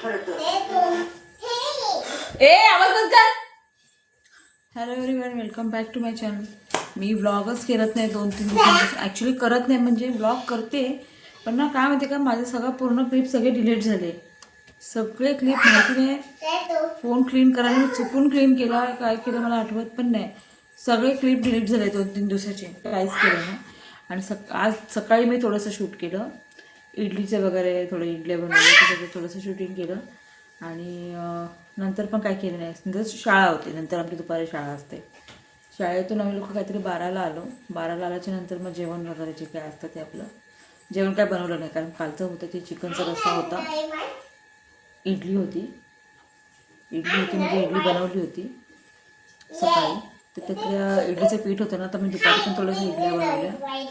ए आवाज बंद कर. Hello everyone, welcome back to my channel. मी व्लॉगच करत नाही 2-3 दिवसांपासून. ॲक्च्युली करत नाही म्हणजे व्लॉग करते, पण ना काय माहिती का, माझे सगळं पूर्ण क्लिप सगळे डिलीट झाले. सगळे क्लिप माहिती नाही, फोन क्लीन करायला मी चुकून क्लीन केला, काय केलं मला आठवत पण नाही. सगळे क्लिप डिलीट झाले 2-3 दिवसाचे, काहीच केलं नाही. आणि आज सकाळी मी थोडंसं शूट केलं, इडलीचं वगैरे, थोडं इडल्या बनवल्या, त्याचं थोडंसं शूटिंग केलं. आणि नंतर पण काय केलं नाही. नंतर शाळा होती, नंतर आमची दुपारी शाळा असते. शाळेतून आम्ही लोक काहीतरी 12ला आलो. 12ला आल्याच्या नंतर मग जेवण वगैरे जे काय असतं ते आपलं जेवण काय बनवलं नाही, कारण कालचं होतं ते चिकनचा रस्सा होता, इडली होती म्हणजे इडली बनवली होती सकाळी. तर त्यातल्या इडलीचं पीठ होतं ना, तर मी दुपारी पण थोडंसं इडल्या बनवल्या.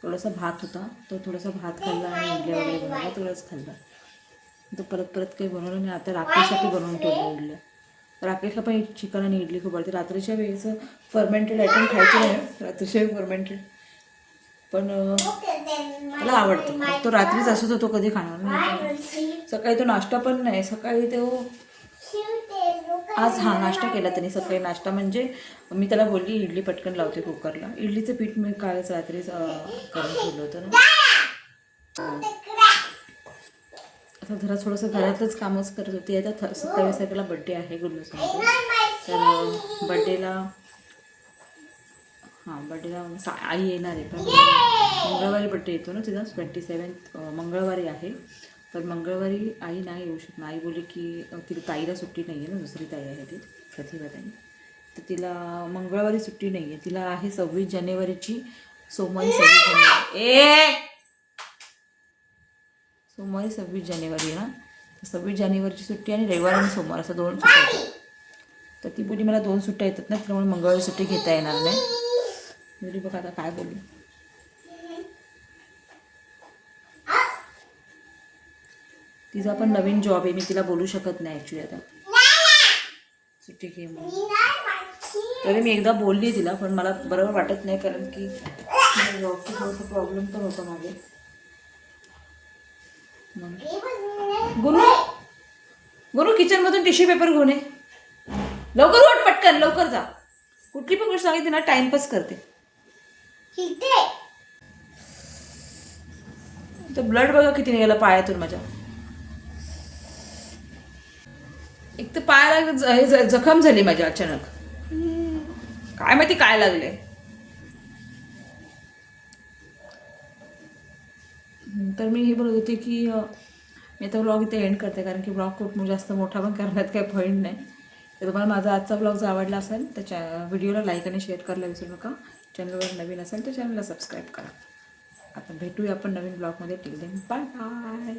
थोडासा भात होता, तो थोडासा भात खाल्ला आणि इडल्या वगैरे बनवल्या, थोडंच खाल्लं. तर परत काही बनवलं नाही. आता रात्रीसाठी बनवून ठेवलं इडल्या. राकेशला पण चिकन आणि इडली खूप आवडते. रात्रीच्या वेळेस फर्मेंटेड आयटम खायचे नाही, रात्रीच्या फर्मेंटेड, पण मला आवडतं. तो रात्रीच असत होतो, कधी खाणार नाही. सकाळी तो नाश्ता पण नाही. सकाळी तो आज नाश्ता केला त्याने. सकाळी नाश्ता म्हणजे मी त्याला बोलली इडली पटकन लावते कुकरला. इडलीचं पीठ मी कालच रात्रीच करून ठेवलं होतं ना. आता जरा थोडंसं घरातलंच कामच करत होते. आता 27 तारखेला बड्डे आहे गुरुनासाठी. तर बड्डेला आई येणार आहे, पण मंगळवारी बड्डे येतो ना तिचा, 27 मंगळवारी आहे. तर मंगळवारी आई नाही येऊ शकणार. आई बोलली की तिला ताईला सुट्टी नाही आहे ना, दुसरी ताई आहे ती प्रतिभा ताई, तर तिला मंगळवारी सुट्टी नाही आहे. तिला आहे 26 जानेवारीची, सोमवारी 26 जानेवारी आहे ना. 26 जानेवारीची सुट्टी आणि रविवार आणि सोमवार असं 2 सुट्ट्या येतात. तर ती बोली मला 2 सुट्ट्या येतात ना, त्यामुळे मंगळवारी सुट्टी घेता येणार नाही. बोली बघा आता काय बोलली. तिचा पण नवीन जॉब आहे, मी तिला बोलू शकत नाही ॲक्च्युली आता सुट्टी घे म्हणून. तरी मी एकदा बोलली तिला, पण मला बरोबर वाटत नाही, कारण की जॉबचा थोडासा प्रॉब्लेम पण होता मागे. गुरु किचनमधून टिश्यू पेपर घेऊन ये लवकर, उठ पटकन, लवकर जा. कुठली पण गोष्ट सांगितली ना टाइमपास करते. तर ब्लड बघा किती निघाला पायातून माझ्या. एक तर पायाला जखम झाली माझ्या अचानक, काय माहिती काय लागले. तर मी हे बोलत होते की मी आता ब्लॉग इथे एंड करते, कारण की ब्लॉग खूप जास्त मोठा पण करण्यात काही पॉईंट नाही. तर तुम्हाला माझा आजचा ब्लॉग जर आवडला असेल तर व्हिडिओला लाईक आणि शेअर करायला विसरू नका. चॅनलवर नवीन असेल तर चॅनलला सबस्क्राईब करा. आता भेटूया आपण नवीन ब्लॉगमध्ये. Till then bye bye.